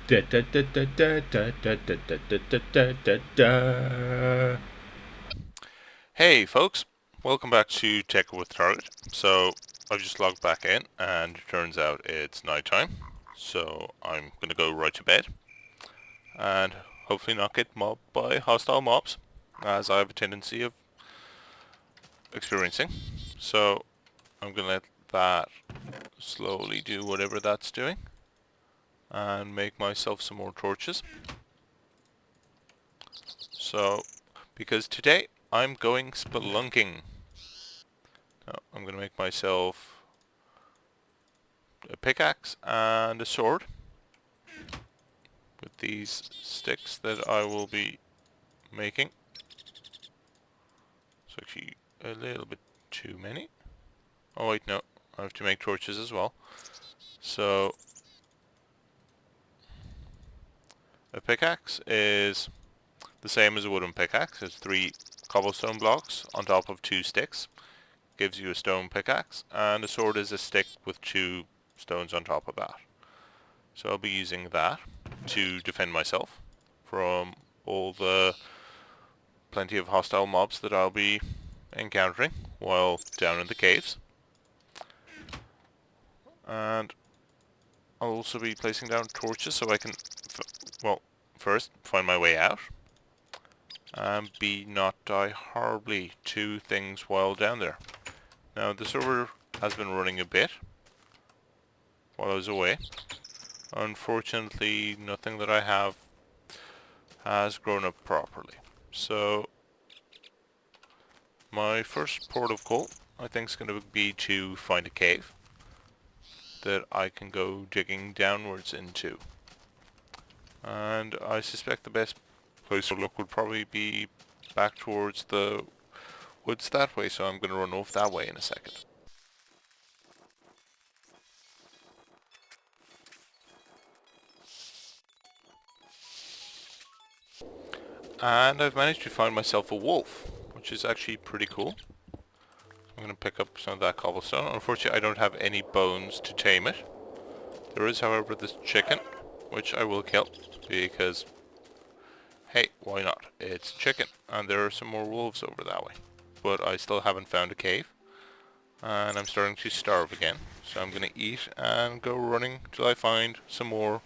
Da, da, da, da, da, da, da, da, da, da, da, da, da. Hey folks, welcome back to Tekkit with Trget. So I've just logged back in and it turns out it's nighttime. So I'm gonna go right to bed and hopefully not get mobbed by hostile mobs, as I have a tendency of experiencing. So I'm gonna let that slowly do whatever that's doing and make myself some more torches. So because today I'm going spelunking. Now, I'm gonna make myself a pickaxe and a sword with these sticks that I will be making. It's actually a little bit too many. Oh wait, no, I have to make torches as well. So a pickaxe is the same as a wooden pickaxe. It's 3 cobblestone blocks on top of 2 sticks. Gives you a stone pickaxe, and a sword is a stick with 2 stones on top of that. So I'll be using that to defend myself from all the plenty of hostile mobs that I'll be encountering while down in the caves. And I'll also be placing down torches so I can, well, first find my way out, and B, not die horribly to things while down there. Now the server has been running a bit while I was away. Unfortunately, nothing that I have has grown up properly. So my first port of call, I think, is going to be to find a cave that I can go digging downwards into. And I suspect the best place to look would probably be back towards the woods that way, so I'm going to run off that way in a second. And I've managed to find myself a wolf, which is actually pretty cool. I'm going to pick up some of that cobblestone. Unfortunately, I don't have any bones to tame it. There is, however, this chicken, which I will kill, because, hey, why not? It's chicken, and there are some more wolves over that way. But I still haven't found a cave, and I'm starting to starve again. So I'm going to eat and go running till I find some more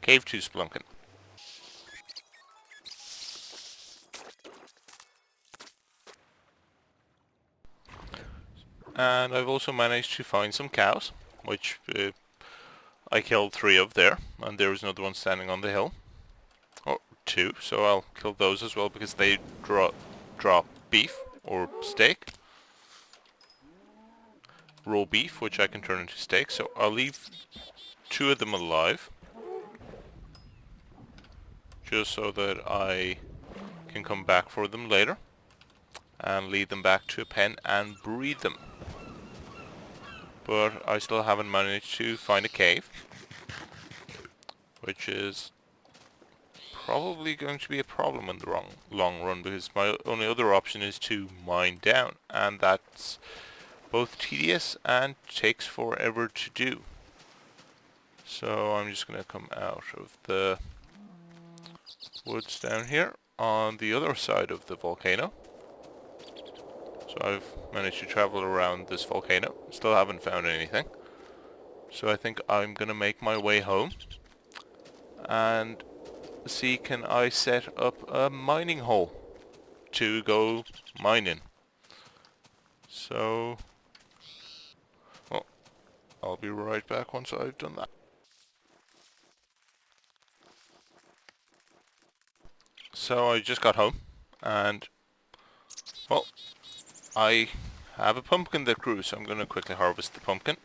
cave to splunkin. And I've also managed to find some cows, which I killed 3 of there, and there was another one standing on the hill. Or 2, so I'll kill those as well because they drop beef or steak. Raw beef, which I can turn into steak, so I'll leave 2 of them alive. Just so that I can come back for them later. And lead them back to a pen and breed them. But I still haven't managed to find a cave, which is probably going to be a problem in the long run, because my only other option is to mine down, and that's both tedious and takes forever to do. So I'm just going to come out of the woods down here on the other side of the volcano. So I've managed to travel around this volcano. Still haven't found anything. So I think I'm going to make my way home and see, can I set up a mining hole to go mining. So, well, I'll be right back once I've done that. So I just got home and, well, I have a pumpkin that grew, so I'm going to quickly harvest the pumpkin.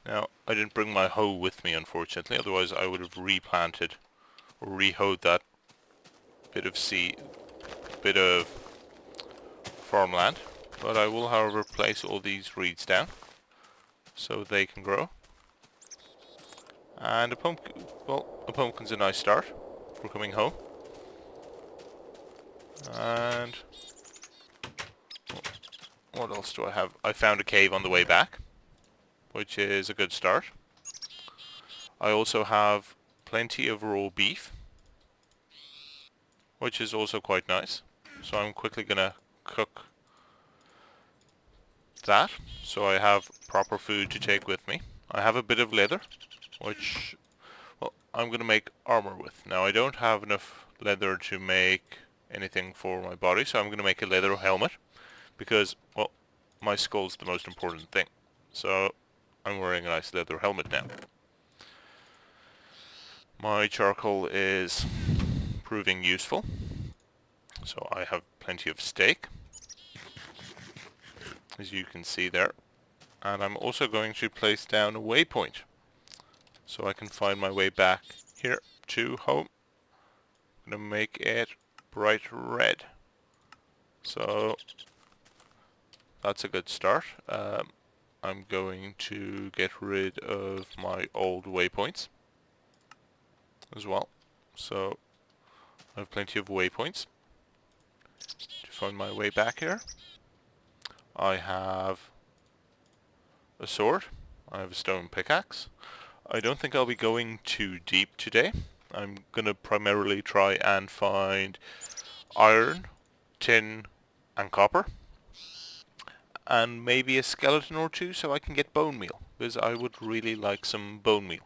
Now, I didn't bring my hoe with me, unfortunately, otherwise I would have replanted or re-hoed that bit of farmland. But I will, however, place all these reeds down so they can grow. And a pumpkin's a nice start for coming home. And what else do I have? I found a cave on the way back, which is a good start. I also have plenty of raw beef, which is also quite nice. So I'm quickly gonna cook that, so I have proper food to take with me. I have a bit of leather, which, well, I'm going to make armor with. Now, I don't have enough leather to make anything for my body, so I'm going to make a leather helmet, because, well, my skull's the most important thing. So, I'm wearing a nice leather helmet now. My charcoal is proving useful, so I have plenty of steak, as you can see there. And I'm also going to place down a waypoint, so I can find my way back here to home. I'm going to make it bright red. So that's a good start. I'm going to get rid of my old waypoints as well. So I have plenty of waypoints to find my way back here. I have a sword. I have a stone pickaxe. I don't think I'll be going too deep today. I'm going to primarily try and find iron, tin, and copper. And maybe a skeleton or two so I can get bone meal, because I would really like some bone meal.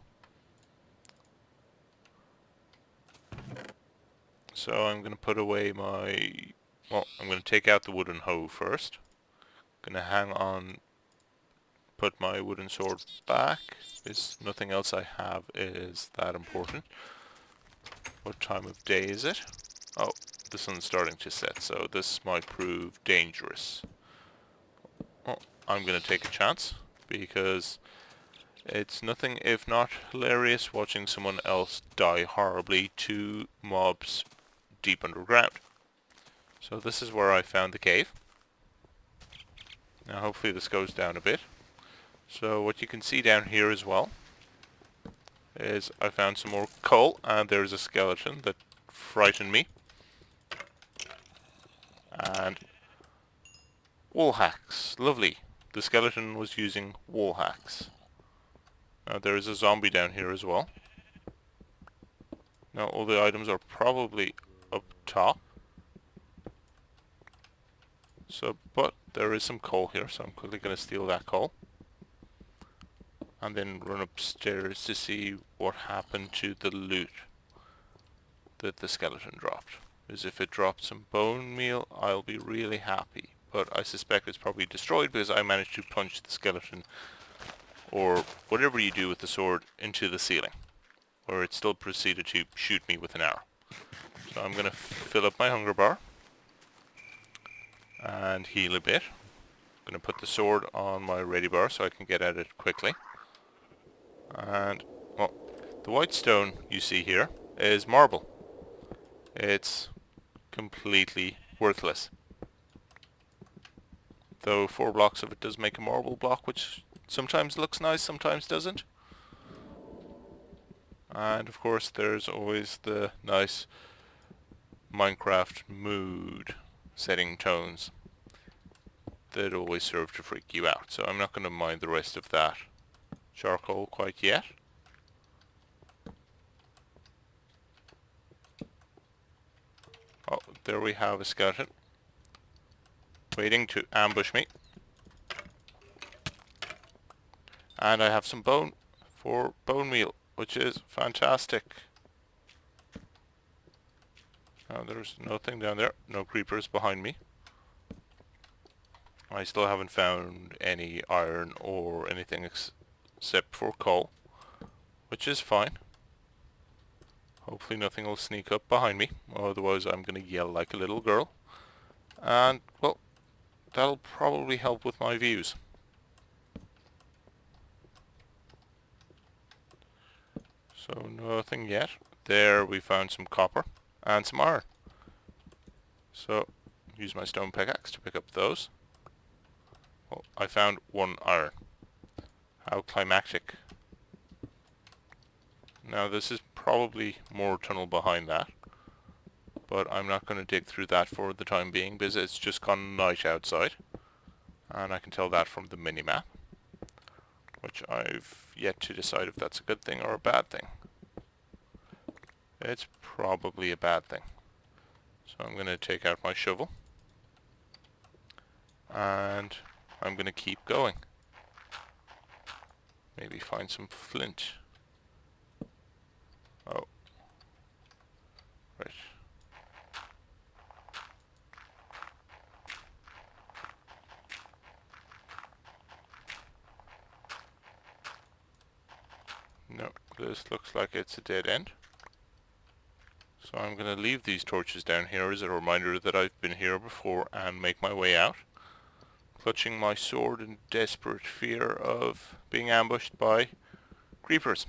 So I'm going to put away my... Well, I'm going to take out the wooden hoe first. Going to hang on, put my wooden sword back, because nothing else I have is that important. What time of day is it? Oh, the sun's starting to set, so this might prove dangerous. Well, I'm going to take a chance, because it's nothing if not hilarious watching someone else die horribly to mobs deep underground. So this is where I found the cave. Now hopefully this goes down a bit. So what you can see down here as well is I found some more coal, and there's a skeleton that frightened me. And wall hacks, lovely. The skeleton was using wall hacks. Now there is a zombie down here as well. Now all the items are probably up top. So, but there is some coal here, so I'm quickly going to steal that coal. And then run upstairs to see what happened to the loot that the skeleton dropped. Because if it dropped some bone meal, I'll be really happy. But I suspect it's probably destroyed because I managed to punch the skeleton, or whatever you do with the sword, into the ceiling, where it still proceeded to shoot me with an arrow. So I'm going to fill up my hunger bar and heal a bit. I'm going to put the sword on my ready bar so I can get at it quickly. And, well, the white stone you see here is marble. It's completely worthless. Though 4 blocks of it does make a marble block, which sometimes looks nice, sometimes doesn't. And of course there's always the nice Minecraft mood setting tones that always serve to freak you out. So I'm not going to mind the rest of that charcoal quite yet. Oh, there we have a skeleton waiting to ambush me. And I have some bone for bone meal, which is fantastic. Now there's nothing down there, no creepers behind me. I still haven't found any iron or anything except for coal, which is fine. Hopefully nothing will sneak up behind me, otherwise I'm going to yell like a little girl. And, well, that'll probably help with my views. So nothing yet. There we found some copper and some iron. So use my stone pickaxe to pick up those. Well, I found 1 iron. How climactic. Now this is probably more tunnel behind that, but I'm not going to dig through that for the time being because it's just gone night outside, and I can tell that from the mini-map, which I've yet to decide if that's a good thing or a bad thing. it's probably a bad thing. So I'm going to take out my shovel. And I'm going to keep going. Maybe find some flint. Oh. Right. No, this looks like it's a dead end. So I'm going to leave these torches down here as a reminder that I've been here before and make my way out, clutching my sword in desperate fear of being ambushed by creepers,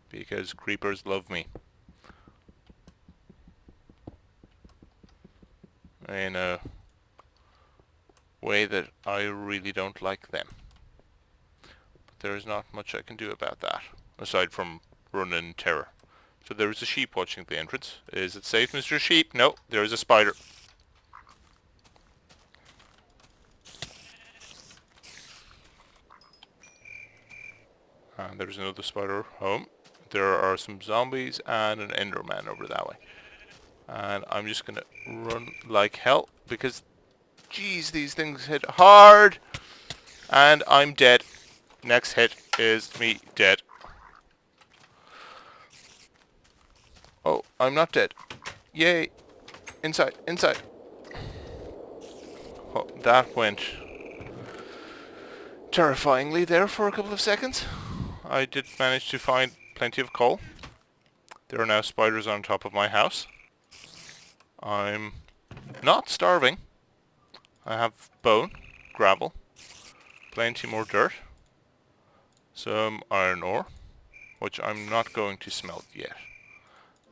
because creepers love me in a way that I really don't like them. But there is not much I can do about that, aside from run in terror. So there is a sheep watching the entrance. Is it safe, Mr. Sheep? No, there is a spider. And there's another spider home. There are some zombies and an enderman over that way. And I'm just gonna run like hell because, geez, these things hit hard. And I'm dead. Next hit is me dead. Oh, I'm not dead. Yay. Inside, inside. Oh, that went terrifyingly there for a couple of seconds. I did manage to find plenty of coal. There are now spiders on top of my house. I'm not starving. I have bone, gravel, plenty more dirt, some iron ore, which I'm not going to smelt yet.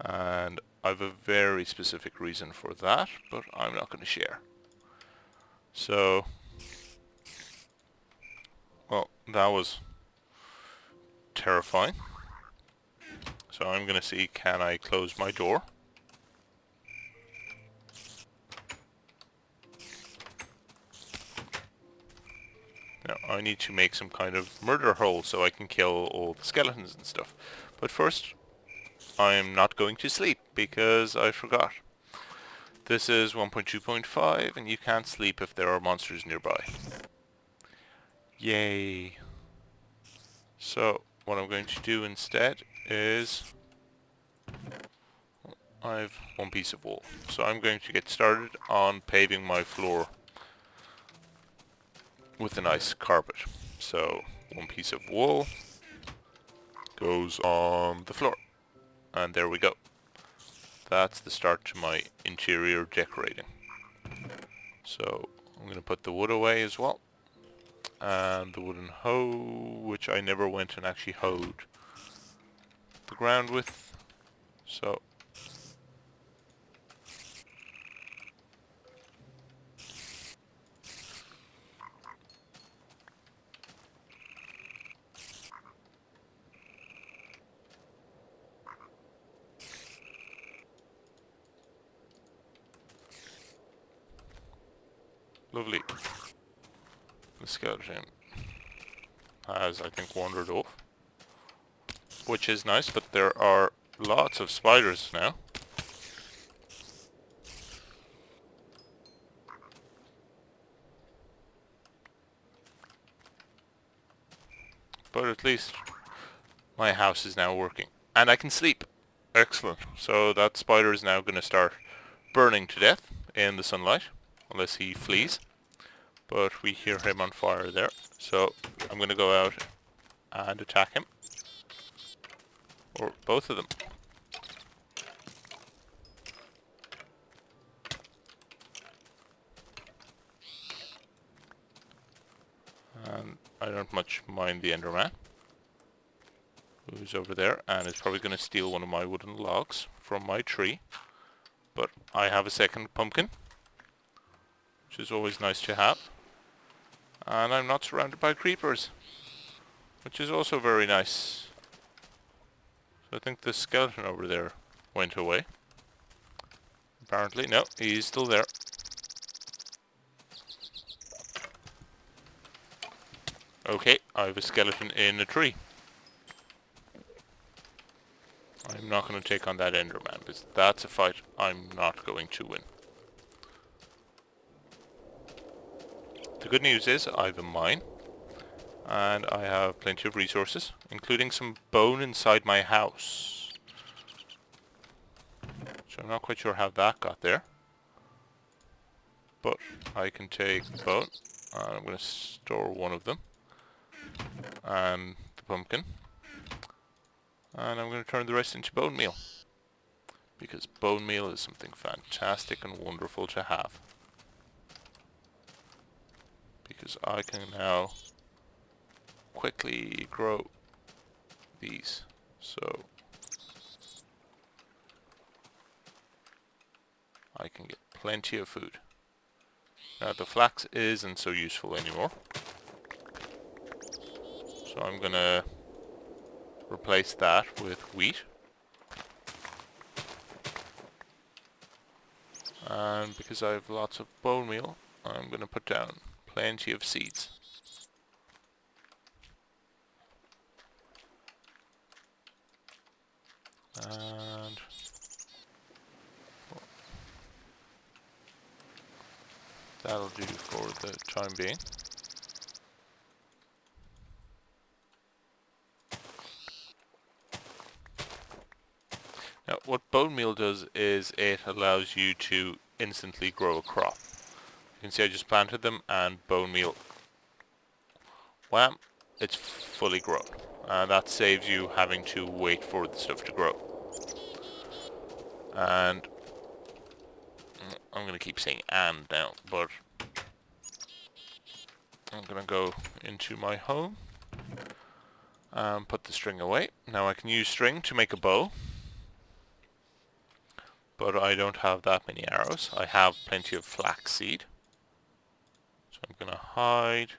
And I've a very specific reason for that, but I'm not going to share. So, well, that was terrifying. So I'm going to see, can I close my door? Now, I need to make some kind of murder hole so I can kill all the skeletons and stuff. But first, I'm not going to sleep because I forgot. This is 1.2.5 and you can't sleep if there are monsters nearby. Yay. So, what I'm going to do instead is... I have one piece of wool. So I'm going to get started on paving my floor with a nice carpet. So, one piece of wool goes on the floor. And there we go. That's the start to my interior decorating. So, I'm going to put the wood away as well. And the wooden hoe, which I never went and actually hoed the ground with. So, lovely. The skeleton has, I think, wandered off, which is nice, but there are lots of spiders now. But at least my house is now working. And I can sleep. Excellent. So that spider is now going to start burning to death in the sunlight, unless he flees. But we hear him on fire there. So I'm going to go out and attack him. Or both of them. And I don't much mind the Enderman, who's over there and is probably going to steal one of my wooden logs from my tree. But I have a second pumpkin, which is always nice to have. And I'm not surrounded by creepers, which is also very nice. So I think the skeleton over there went away. Apparently, no, he's still there. Okay, I have a skeleton in a tree. I'm not going to take on that Enderman, because that's a fight I'm not going to win. The good news is I have a mine, and I have plenty of resources, including some bone inside my house. So I'm not quite sure how that got there. But I can take the bone, and I'm going to store one of them, and the pumpkin, and I'm going to turn the rest into bone meal. Because bone meal is something fantastic and wonderful to have. Because I can now quickly grow these. So I can get plenty of food. Now the flax isn't so useful anymore. So I'm gonna replace that with wheat. And because I have lots of bone meal, I'm gonna put down plenty of seeds. And that'll do for the time being. Now, what bone meal does is it allows you to instantly grow a crop. You can see I just planted them, and bone meal, wham, it's fully grown. That saves you having to wait for the stuff to grow. And I'm going to keep saying "and" now, but I'm going to go into my home and put the string away. Now I can use string to make a bow, but I don't have that many arrows. I have plenty of flaxseed, so I'm going to hide,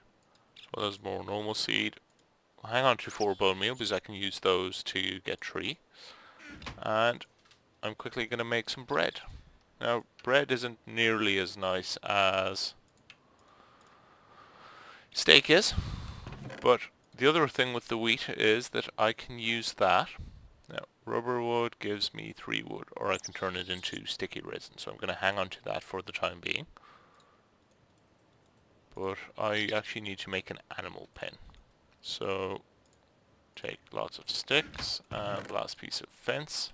as well as more normal seed. I'll hang on to 4 bone meal because I can use those to get 3. And I'm quickly going to make some bread. Now, bread isn't nearly as nice as steak is, but the other thing with the wheat is that I can use that. Now, rubber wood gives me 3 wood, or I can turn it into sticky resin, so I'm going to hang on to that for the time being. But I actually need to make an animal pen. So, take lots of sticks and last piece of fence.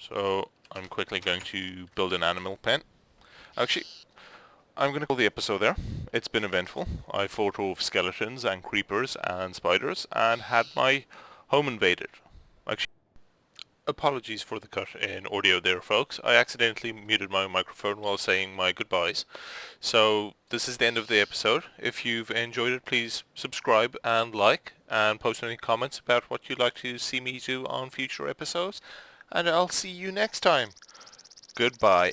So, I'm quickly going to build an animal pen. Actually, I'm going to call the episode there. It's been eventful. I fought off skeletons and creepers and spiders and had my home invaded. Actually, apologies for the cut in audio there, folks. I accidentally muted my microphone while saying my goodbyes. So this is the end of the episode. If you've enjoyed it, please subscribe and like, and post any comments about what you'd like to see me do on future episodes. And I'll see you next time. Goodbye.